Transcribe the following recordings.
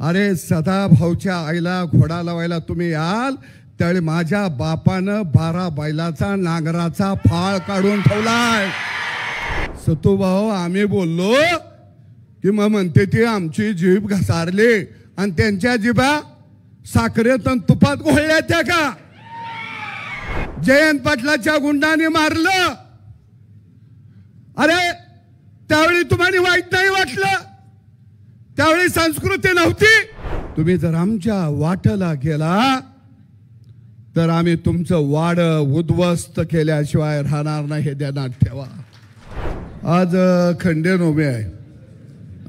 अरे सदाभाऊच्या आईला घोडा लावायला तुम्ही याल त्यावेळी माझ्या बापानं 12 बैलाचा नांगराचा फाळ काढून ठेवलाय. सतुभाऊ आम्ही बोललो की मग म्हणते ती आमची जीभ घसारली आणि त्यांच्या जिभा साखरेत आणि तुपात घोळल्या त्या का? जयंत पाटलाच्या गुंडाने मारलं. अरे त्यावेळी तुम्हाला वाईट नाही वाटलं? त्यावेळी संस्कृती नव्हती? तुम्ही जर आमच्या वाटला गेला तर आम्ही तुमचं वाड उद्ध्वस्त केल्याशिवाय राहणार नाही हे ध्यानात ठेवा. आज खंडेनोमे आहे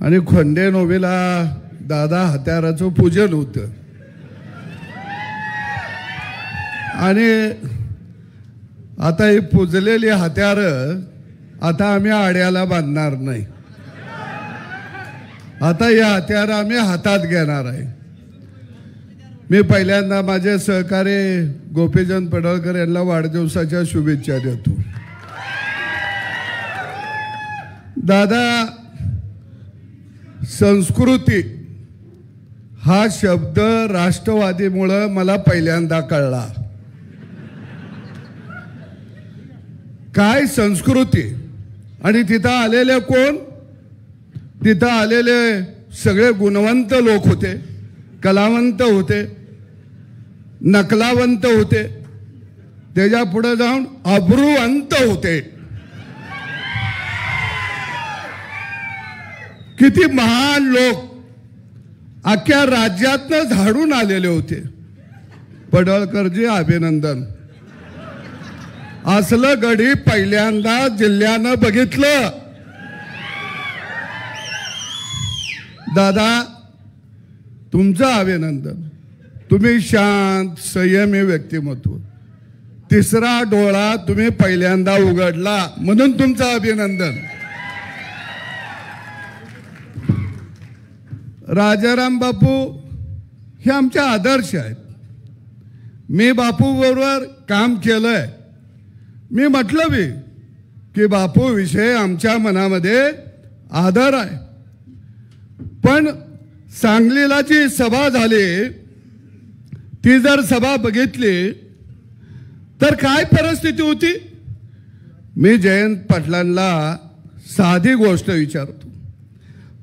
आणि खंडेनोमेला दादा हत्याराचं पूजन होतं आणि आता ही पूजलेली हत्यार आता आम्ही आड्याला बांधणार नाही. आता या हत्यार आम्ही हातात घेणार आहे. मी पहिल्यांदा माझे सहकारी गोपीचंद पडळकर यांना वाढदिवसाच्या शुभेच्छा देतो. दादा संस्कृती हा शब्द राष्ट्रवादीमुळे मला पहिल्यांदा कळला. काय संस्कृती आणि तिथं आलेले कोण? तिथं आलेले सगळे गुणवंत लोक होते, कलावंत होते, नकलावंत होते, त्याच्या पुढे जाऊन अब्रुवंत होते. किती महान लोक अख्ख्या राज्यातनं झाडून आलेले होते. पडळकरजी अभिनंदन. असलं गडी पहिल्यांदा जिल्ह्यानं बघितलं. दादा तुमचं अभिनंदन. तुम्ही शांत संयमी व्यक्तिमत्व. तिसरा डोळा तुम्ही पहिल्यांदा उघडला म्हणून तुमचं अभिनंदन. राजाराम बापू हे आमचे आदर्श आहेत. मी बापू बरोबर काम केलंय. मी म्हटलं बी की बापू विषय आमच्या मनामध्ये आदर आहे. पण सांगलीला जी सभा झाली ती जर सभा बघितली तर काय परिस्थिती होती? मी जयंत पाटलांना साधी गोष्ट विचारतो.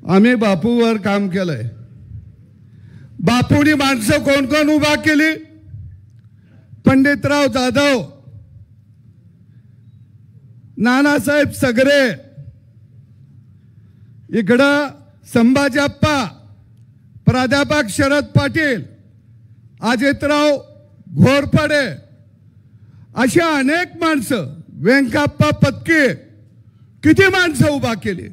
आम्ही बापूवर काम केलंय. बापूनी माणसं कोण कोण उभा केली? पंडितराव जाधव, नानासाहेब सगरे, इकडं संभाजीप्पा, प्राध्यापक शरद पाटील, अजितराव घोरपडे, अशा अनेक माणसं, व्यंकप्पा पत्के, किती माणसं उभा केली.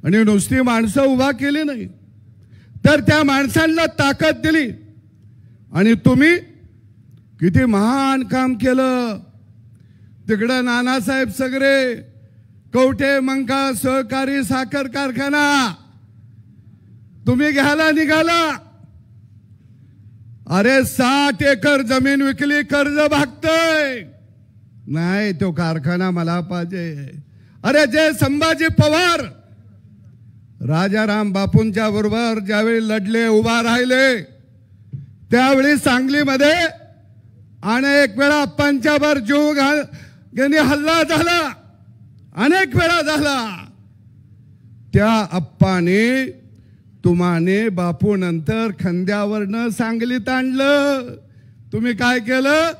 आणि नुसती माणसं उभा केली नाही तर त्या माणसांना ताकद दिली. आणि तुम्ही किती महान काम केलं. तिकडं नानासाहेब सगरे, कवठे मंका सहकारी साखर कारखाना तुम्ही घ्यायला निघाला. अरे 60 एकर जमीन विकली, कर्ज भागतय. नाही तो कारखाना मला पाहिजे. अरे जे संभाजी पवार राजाराम बापूंच्या बरोबर ज्यावेळी लढले, उभा राहिले, त्यावेळी सांगलीमध्ये अनेक वेळा आप्पांच्यावर जीव यांनी हल्ला झाला, अनेक वेळा झाला. त्या आप्पाने तुम्हाने बापू नंतर खांद्यावरनं सांगलीत आणलं. तुम्ही काय केलं?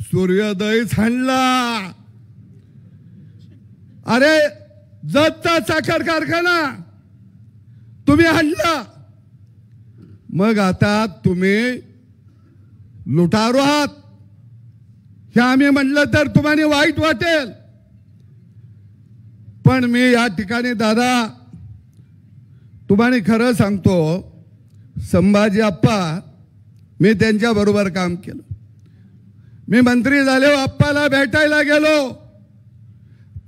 सूर्योदय हाणला. अरे जतचा साखर कारखाना तुम्ही आणला. मग आता तुम्ही लुटारू आहात हे आम्ही म्हणलं तर तुम्हाला वाईट वाटेल. पण मी या ठिकाणी दादा तुम्हाला खरं सांगतो, संभाजी आप्पा मी त्यांच्या बरोबर काम केलं. मी मंत्री झालो, आप्पाला भेटायला गेलो.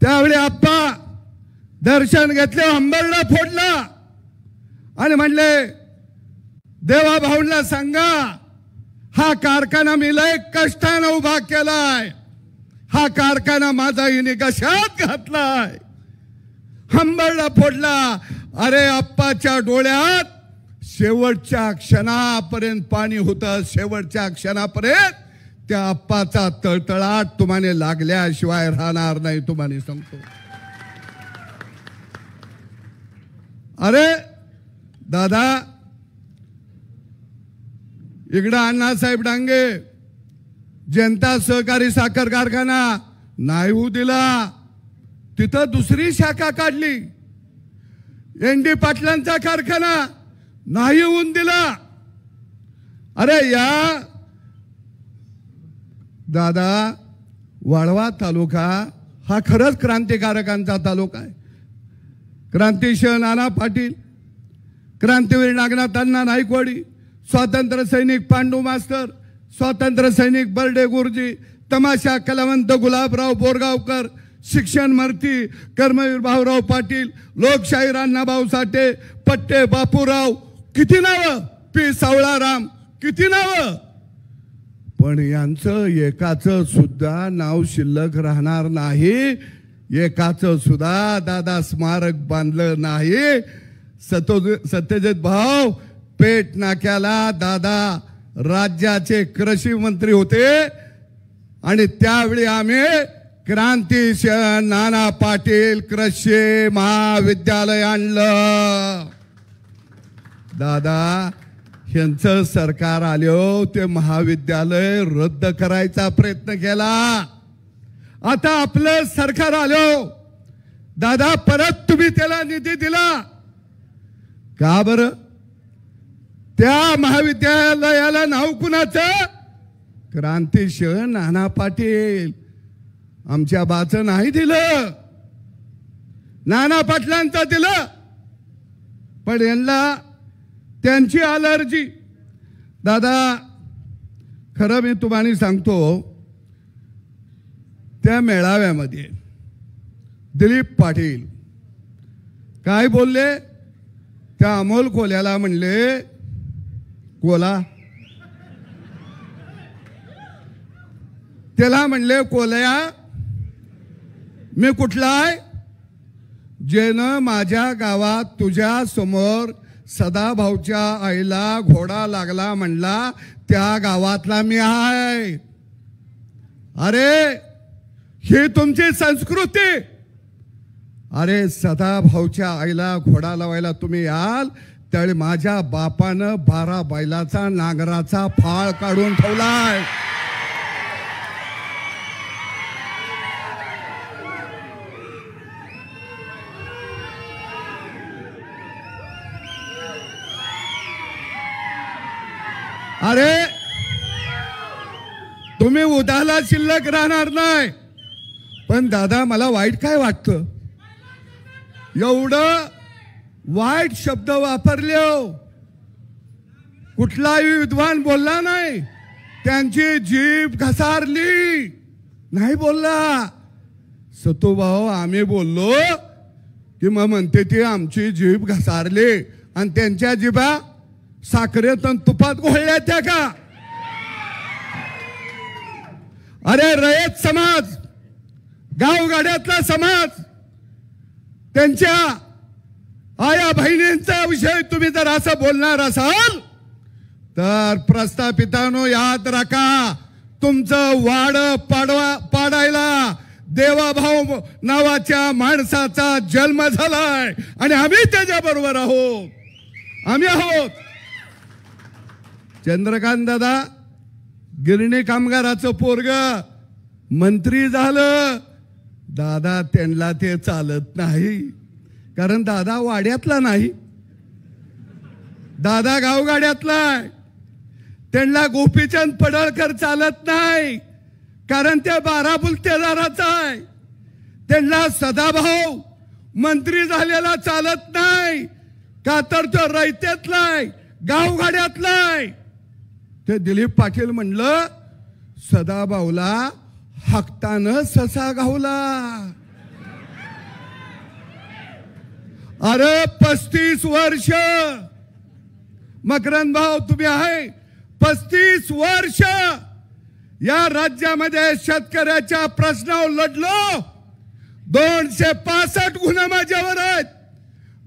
त्यावेळी आप्पा दर्शन घेतले, अंबरला फोडला आणि म्हणले देवा भाऊंना सांगा हा कारखाना मी लय कष्टाने उभा केलाय. हा कारखाना माझा हिने कशात घातलाय. अंबरला फोडला. अरे आप्पाच्या डोळ्यात शेवटच्या क्षणापर्यंत पाणी होतं, शेवटच्या क्षणापर्यंत त्या आप्पाचा तळतळाट तुम्हाला लागल्याशिवाय राहणार नाही, तुम्हाला सांगतो. अरे दादा, इकडं अण्णासाहेब डांगे जनता सहकारी साखर कारखाना नाही होऊ दिला, तिथं दुसरी शाखा काढली. एनडी पाटलांचा कारखाना नाही होऊन दिला. अरे या दादा, वाळवा तालुका हा खरंच क्रांतिकारकांचा तालुका आहे. क्रांतिशह नाना पाटील, क्रांतीवीर नागनाथ अण्णा नाईकवाडी, स्वातंत्र्य सैनिक पांडू मास्तर, स्वातंत्र्य सैनिक बर्डे गुरुजी, तमाशा कलावंत गुलाबराव बोरगावकर, शिक्षण मंत्री कर्मवीर भाऊराव पाटील, लोकशाहीर अण्णाभाऊ साठे, पट्टे बापूराव, किती नाव, पी सावळाराम, किती नाव. पण यांचं एकाचं सुद्धा नाव शिल्लक राहणार नाही. एकाचं सुद्धा दादा स्मारक बांधलं नाही. सत्यजित भाऊ, पेट नाक्याला दादा राज्याचे कृषी मंत्री होते आणि त्यावेळी आम्ही क्रांतिशह नाना पाटील कृषी महाविद्यालय आणलं. दादा, यांचं सरकार आलो ते महाविद्यालय रद्द करायचा प्रयत्न केला. आता आपलं सरकार आलो दादा, परत तुम्ही त्याला निधी दिला का बरं? त्या महाविद्यालयाला नाव कुणाचं? क्रांतिशह नाना पाटील. आमच्या बाचं नाही दिलं, नाना पाटलांचं दिलं. पण यांना त्यांची अलर्जी. दादा, खरं मी तुम्हाला सांगतो, त्या मेळाव्यामध्ये दिलीप पाटील काय बोलले? त्या अमोल कोल्याला म्हणले, कोला, त्याला म्हणले, कोल्या मी कुठला आहे? जेनं माझ्या गावात तुझ्या समोर सदाभाऊच्या आईला घोडा लागला म्हणला, त्या गावातला मी आहे. अरे ही तुमची संस्कृती. अरे सदाभाऊच्या आईला घोडा लावायला तुम्ही याल, त्यावेळी माझ्या बापानं 12 बैलाचा नांगराचा फाळ काढून ठेवलाय. अरे तुम्ही उदाला शिल्लक राहणार नाही. पण दादा, मला वाईट काय वाटतं, एवढं वाईट शब्द वापरले हो. कुठलाही विद्वान बोलला नाही, त्यांची जीभ घसारली नाही बोलला. सतुभाऊ आम्ही बोललो की मग म्हणते ती आमची जीभ घसारली, आणि त्यांच्या जिभा साखरेत आणि तुपात घोळल्या त्या का? अरे रयत समाज, गावगाड्यातला समाज, त्यांच्या आया बहिणींचा विषय तुम्ही जर असं बोलणार असाल तर प्रस्थापितांनो याद राखा, तुमचं वाड पाडायला देवाभाऊ नावाच्या माणसाचा जन्म झालाय आणि आम्ही त्याच्या बरोबर आहोत. आम्ही आहोत. चंद्रकांत दादा, गिरणी कामगाराचं पोरग मंत्री झालं. दादा, त्यांना ते चालत नाही, कारण दादा वाड्यातला नाही, दादा गावगाड्यातला आहे. त्यांना गोपीचंद पडळकर चालत नाही, कारण त्या 12 बुलतेदाराचा आहे. त्यांना सदाभाऊ मंत्री झालेला चालत नाही, का तर तो रयतेतला आहे, गावगाड्यातला आहे. ते दिलीप पाटील म्हणलं, सदाभाऊला हक्तानं ससा गावला. अरे 35 वर्ष मकरंद भाऊ तुम्ही आहे, 35 वर्ष या राज्यामध्ये शेतकऱ्याच्या प्रश्नावर लढलो. 265 गुन्हे माझ्यावर आहेत.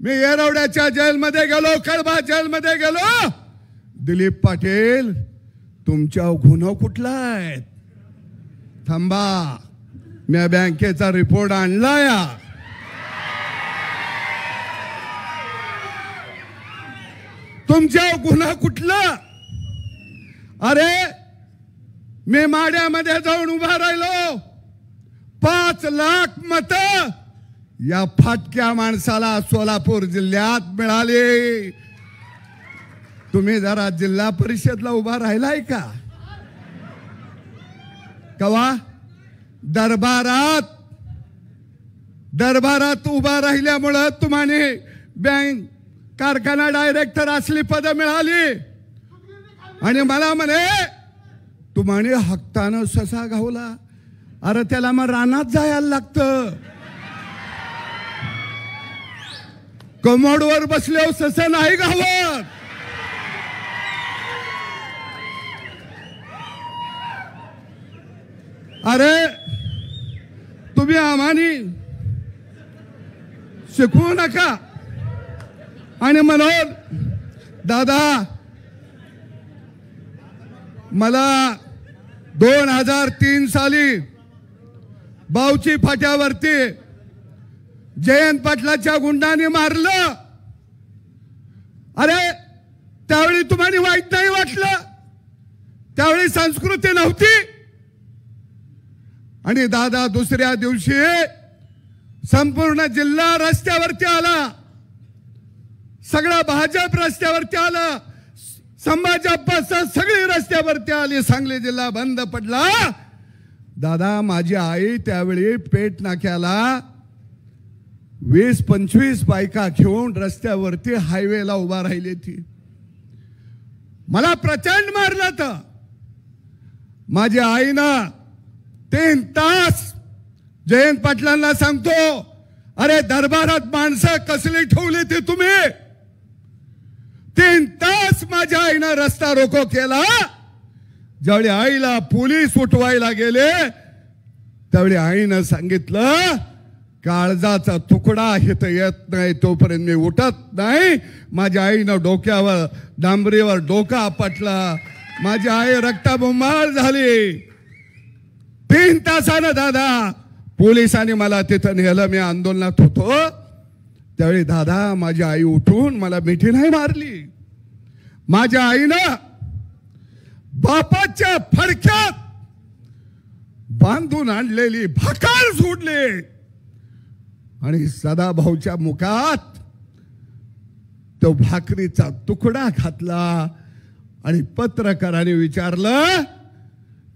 मी येरवड्याच्या जेलमध्ये गेलो, कळबा जेलमध्ये गेलो. दिलीप पाटील तुमच्या गुन्हा कुठला आहे? थांबा, मी बँकेचा रिपोर्ट आणलाय. तुमच्या गुन्हा कुठला? अरे मी माड्यामध्ये जाऊन उभा राहिलो. 5 लाख मत या फाटक्या माणसाला सोलापूर जिल्ह्यात मिळाले. तुम्ही जरा जिल्हा परिषदला उभा राहिलाय का? कवा दरबारात उभा राहिल्यामुळं तुम्हाला बँक कारखाना डायरेक्टर असली पद मिळाली. आणि मला म्हणे तुम्हाला हक्कानं ससा घावला. अरे त्याला मग रानात जायला लागतं. कमोडवर बसल्यावर ससा नाही घावत. अरे तुम्ही आम्हानी शिकवू नका. आणि म्हणून दादा मला 2003 साली बावची फाट्यावरती जयंत पाटलाच्या गुंडाने मारलं. अरे त्यावेळी तुम्हाला वाईट नाही वाटलं? त्यावेळी संस्कृती नव्हती. आणि दादा दुसऱ्या दिवशी संपूर्ण जिल्हा रस्त्यावरती आला. सगळा भाजप रस्त्यावरती आला. संभाजीप्पा सगळी रस्त्यावरती आली. सांगली जिल्हा बंद पडला. दादा माझी आई त्यावेळी पेठ नाक्याला 20-25 बायका घेऊन रस्त्यावरती हायवेला उभा राहिली थी. मला प्रचंड मारलं. तर माझ्या आईनं 3 तास जयंत पाटलांना सांगतो, अरे दरबारात माणसं कसली ठेवली ती तुम्ही? 3 तास माझ्या आईनं रस्ता रोको केला. ज्यावेळी आईला पोलीस उठवायला गेले त्यावेळी आईनं सांगितलं, काळजाचा तुकडा इथं येत नाही तोपर्यंत मी उठत नाही. माझ्या आईनं डोक्यावर डांबरीवर डोका आपटला. माझी आई रक्ताबंबाळ झाली. 3 तासानं दादा पोलिसांनी मला तिथं नेलं. मी आंदोलनात होतो त्यावेळी दादा माझी आई उठून मला मिठी नाही मारली. माझ्या आईनं बापाच्या फडक्यात बांधून आणलेली भाकर सोडली आणि सदाभाऊच्या मुखात तो भाकरीचा तुकडा घातला. आणि पत्रकाराने विचारलं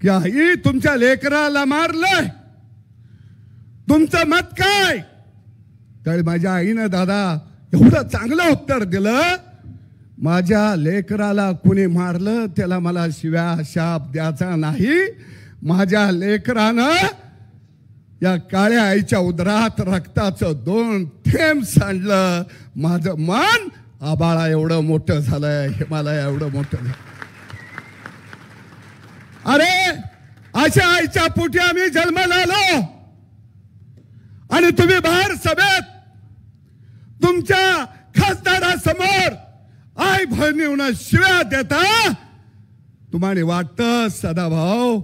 की आई तुमच्या लेकराला मारलंय, तुमचं मत काय? तर माझ्या आईनं दादा एवढं चांगलं उत्तर दिलं, माझ्या लेकराला कुणी मारलं त्याला मला शिव्या शाप द्यायचा नाही. माझ्या लेकरानं या काळ्या आईच्या उदरात रक्ताचं 2 थेंब सांडलं. माझं मन आबाळा एवढं मोठं झालंय, हिमालय एवढं मोठं झालं. अरे अशा आईच्या पोटी आम्ही जन्माला आलो. आणि तुम्ही बाहेर सभेत तुमच्या खासदारासमोर आई बहिणींना शिव्या देता. तुम्हाला वाटतं सदाभाऊ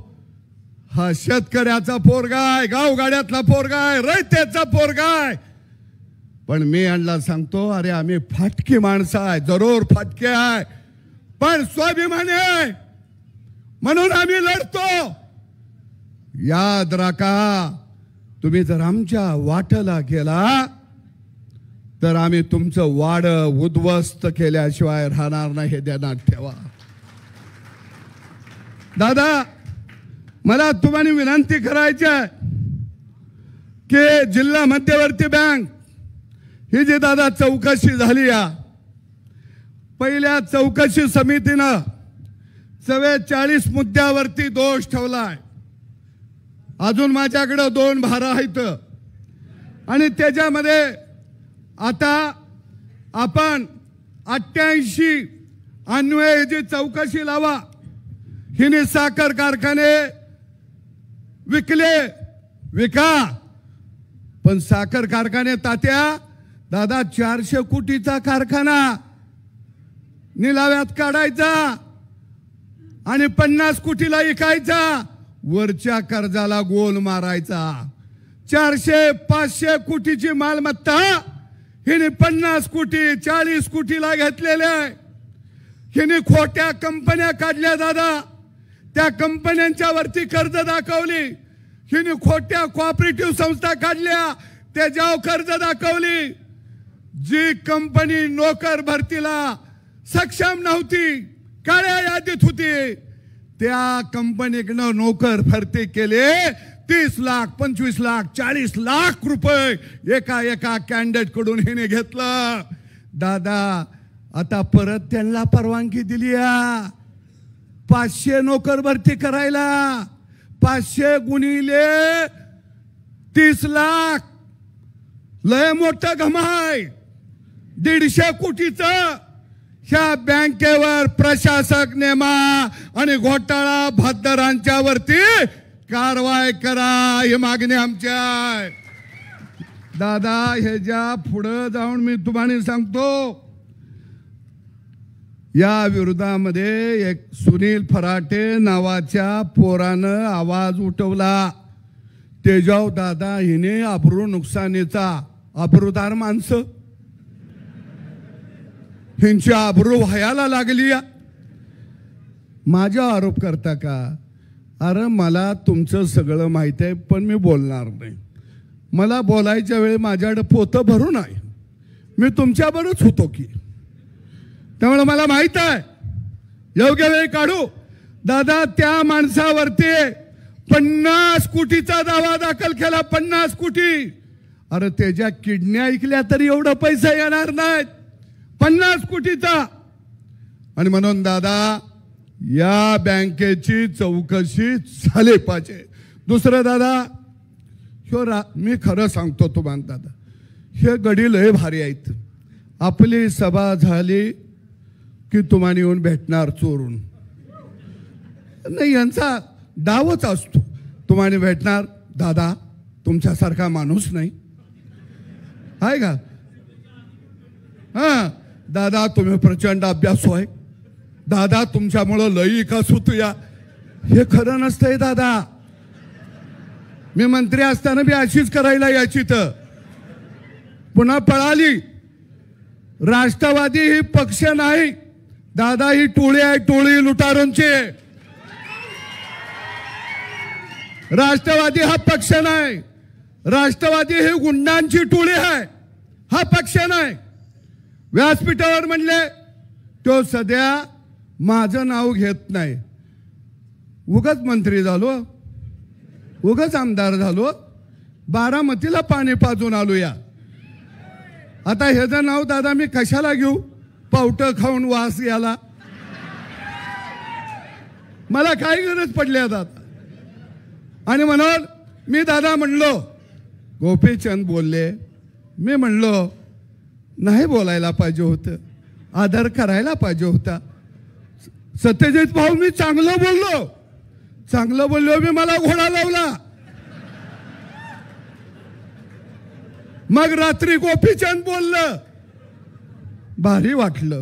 हा शेतकऱ्याचा पोरगा आहे, गावगाड्यातला पोरगा आहे, रयतेचा पोरगा आहे. पण मी यांना सांगतो, अरे आम्ही फाटकी माणसं आहे, जरूर फाटके आहे, पण स्वाभिमानी आहे म्हणून आम्ही लढतो. याद राखा, तुम्ही जर आमच्या वाटेला गेला तर आम्ही तुमचं वाड उद्ध्वस्त केल्याशिवाय राहणार नाही, हे ध्यानात ठेवा. दादा मला तुम्हाला विनंती करायची आहे की जिल्हा मध्यवर्ती बँक ही जी दादा चौकशी झाली, या पहिल्या चौकशी समितीनं 44 मुद्द्यावरती दोष ठेवलाय. अजून माझ्याकडे 2 भारा आहेत आणि त्याच्यामध्ये आता आपण 88 अन्वये जी चौकशी लावा. हिने साखर कारखाने विकले, विका, पण साखर कारखाने तात्या दादा 400 कोटीचा कारखाना निलाव्यात काढायचा आणि 50 कोटीला विकायचा, वरच्या कर्जाला गोल मारायचा. 400-500 कोटीची मालमत्ता हिने 50 कोटी 40 कोटीला घेतलेल्या आहे. हिने खोट्या कंपन्या काढल्या दादा, त्या कंपन्यांच्या वरती कर्ज दाखवली. हिने खोट्या कोऑपरेटिव्ह संस्था काढल्या, त्याच्यावर कर्ज दाखवली. जी कंपनी नोकर भरतीला सक्षम नव्हती, काळ्या यादीत होती, त्या कंपनीकडनं नोकर भरती केले. 30 लाख 25 लाख 40 लाख रुपये एका कॅन्डिडेट कडून हिने घेतलं. दादा आता परत त्यांना परवानगी दिली 500 नोकर भरती करायला. 500 गुणिले 30 लाख लय मोठा घमाय, 150 कोटीचं. ह्या बँकेवर प्रशासक नेमा आणि घोटाळा भागदारांच्या वरती कारवाई करा, ही मागणी आमची आहे. दादा ह्याच्या पुढे जाऊन मी तुम्हाला सांगतो, या विरोधामध्ये एक सुनील फराटे नावाच्या पोरानं आवाज उठवला. तेजाव दादा हिने अब्रू नुकसानीचा, अब्रूदार माणसं ह्यांची अब्रू व्हायला लागली. माझा आरोप करता का? अरे मला तुमचं सगळं माहित आहे, पण मी बोलणार नाही. मला बोलायच्या वेळी माझ्याकडे पोतं भरून आहे, मी तुमच्याबरोबरच होतो की, त्यामुळे मला माहित आहे योग्य वेळी काढू. दादा त्या माणसावरती 50 कोटीचा दावा दाखल केला. 50 कोटी. अरे त्याच्या किडन्या ऐकल्या तरी एवढा पैसा येणार नाहीत, 50 कोटीचा. आणि म्हणून दादा या बँकेची चौकशी झाली पाहिजे. दुसरं दादा, मी खरं सांगतो तुम्हाला दादा, हे गडी लय भारी आहेत. आपली सभा झाली की तुम्हाला येऊन भेटणार चोरून, नाही यांचा डावच असतो. तुम्हाला भेटणार, दादा तुमच्यासारखा माणूस नाही आहे का? हा दादा तुम्ही प्रचंड अभ्यास होय, दादा तुमच्यामुळं लई विकास होतो. या हे खरं नसतंय दादा. मी मंत्री असताना बी अशीच करायला याची, तर पुन्हा पळाली. राष्ट्रवादी ही पक्ष नाही दादा, ही टोळी आहे, टोळी लुटारूंची. राष्ट्रवादी हा पक्ष नाही, राष्ट्रवादी ही गुंडांची टोळी आहे, हा पक्ष नाही. व्यासपीठावर म्हणले तो सध्या माझं नाव घेत नाही, उगाच मंत्री झालो, उगाच आमदार झालो, बारामतीला पाणी पाजून आलो. या आता ह्याचं नाव दादा मी कशाला घेऊ? पावटं खाऊन वास याला मला काय गरज पडली आता. आणि म्हणून मी दादा म्हणलो, गोपीचंद बोलले, मी म्हणलो नाही बोलायला पाहिजे होतं, आदर करायला पाहिजे होता. सत्यजित भाऊ मी चांगलं बोललो मी, मला घोडा लावला. मग रात्री गोपीचंद बोललं, भारी वाटलं.